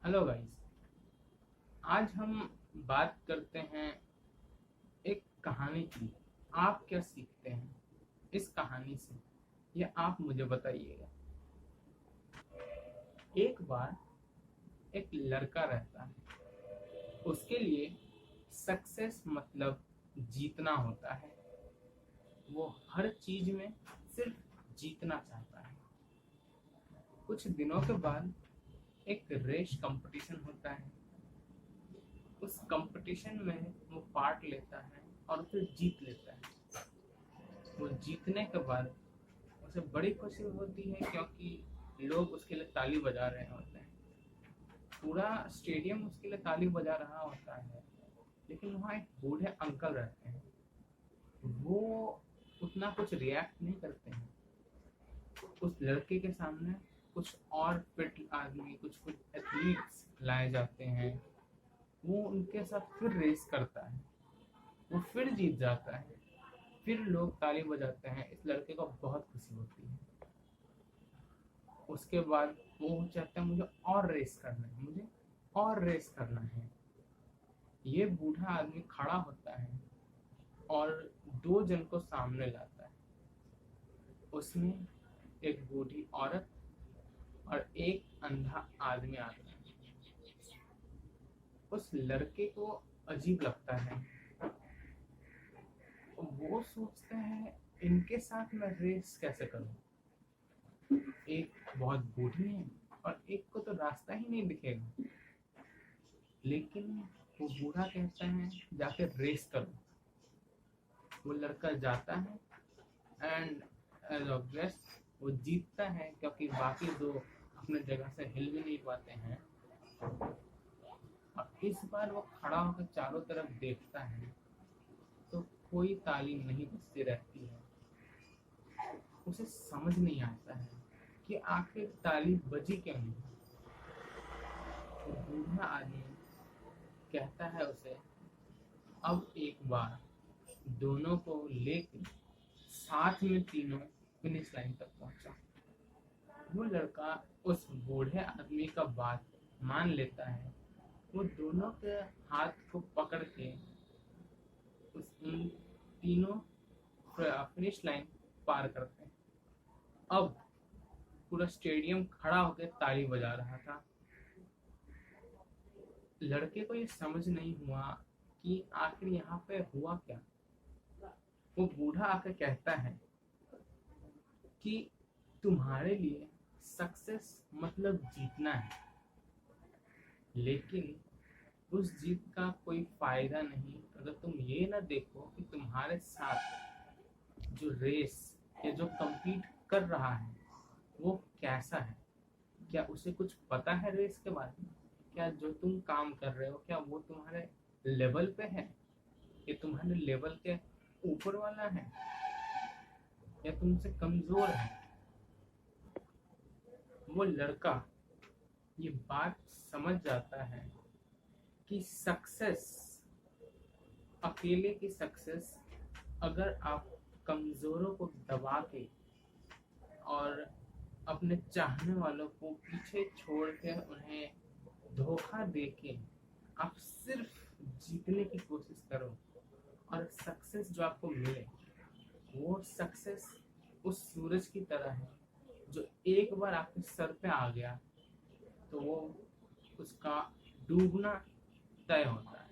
Hello guys. आज हम बात करते हैं एक कहानी की। आप क्या सीखते हैं इस कहानी से, ये आप मुझे बताइएगा। एक बार एक लड़का रहता है। उसके लिए सक्सेस मतलब जीतना होता है। वो हर चीज में सिर्फ जीतना चाहता है। कुछ दिनों के बाद एक रेस कंपटीशन होता है। उस कंपटीशन में वो पार्ट लेता है और उसे जीत लेता है। वो जीतने के बाद उसे बड़ी खुशी होती है, क्योंकि लोग उसके लिए ताली बजा रहे होते हैं। पूरा स्टेडियम उसके लिए ताली बजा रहा होता है। लेकिन वहाँ एक बूढ़े अंकल रहते हैं। वो उतना कुछ रिएक्ट नहीं करते हैं। उस लड़के के सामने कुछ और फिट आदमी, कुछ कुछ एथलीट्स लाए जाते हैं। वो उनके साथ फिर रेस करता है। वो फिर जीत जाता है। फिर लोग ताली बजाते हैं। इस लड़के को बहुत खुशी होती है। उसके बाद वो चाहता है मुझे और रेस करना है, मुझे और रेस करना है। ये बूढ़ा आदमी खड़ा होता है और दो जन को सामने लाता है। उसमें एक बूढ़ी औरत और एक अंधा आदमी आता है। उस लड़के को अजीब लगता है। वो सोचता है इनके साथ मैं रेस कैसे करूं। एक बहुत बूढ़ी है और एक को तो रास्ता ही नहीं दिखेगा। लेकिन वो बूढ़ा कहता है जाके रेस करो। वो लड़का जाता है एंड एज ऑब्वियस वो जीतता है, क्योंकि बाकी दो अपने जगह से हिल भी नहीं पाते हैं। और इस बार वो खड़ा होकर चारों तरफ देखता है तो कोई ताली नहीं बजती रहती है। उसे समझ नहीं आता है कि आखिर ताली बजी क्यों नहीं। वो बूढ़ा आदमी कहता है उसे, अब एक बार दोनों को लेकर साथ में तीनों फिनिश लाइन तक पहुंचा। वो लड़का उस बूढ़े आदमी का बात मान लेता है। वो दोनों के हाथ को पकड़ के उन तीनों फिनिश लाइन पार करते हैं। अब पूरा स्टेडियम खड़ा होकर ताली बजा रहा था। लड़के को ये समझ नहीं हुआ कि आखिर यहाँ पे हुआ क्या। वो बूढ़ा आकर कहता है कि तुम्हारे लिए सक्सेस मतलब जीतना है, लेकिन उस जीत का कोई फायदा नहीं अगर तुम ये ना देखो कि तुम्हारे साथ जो रेस या जो compete कर रहा है वो कैसा है। क्या उसे कुछ पता है रेस के बारे में? क्या जो तुम काम कर रहे हो क्या वो तुम्हारे लेवल पे है, या तुम्हारे लेवल के ऊपर वाला है, या तुमसे कमजोर है। वो लड़का ये बात समझ जाता है कि सक्सेस, अकेले की सक्सेस, अगर आप कमजोरों को दबा के और अपने चाहने वालों को पीछे छोड़ के उन्हें धोखा दे के आप सिर्फ जीतने की कोशिश करो और सक्सेस जो आपको मिले वो सक्सेस उस सूरज की तरह है जो एक बार आपके सर पे आ गया तो वो उसका डूबना तय होता है।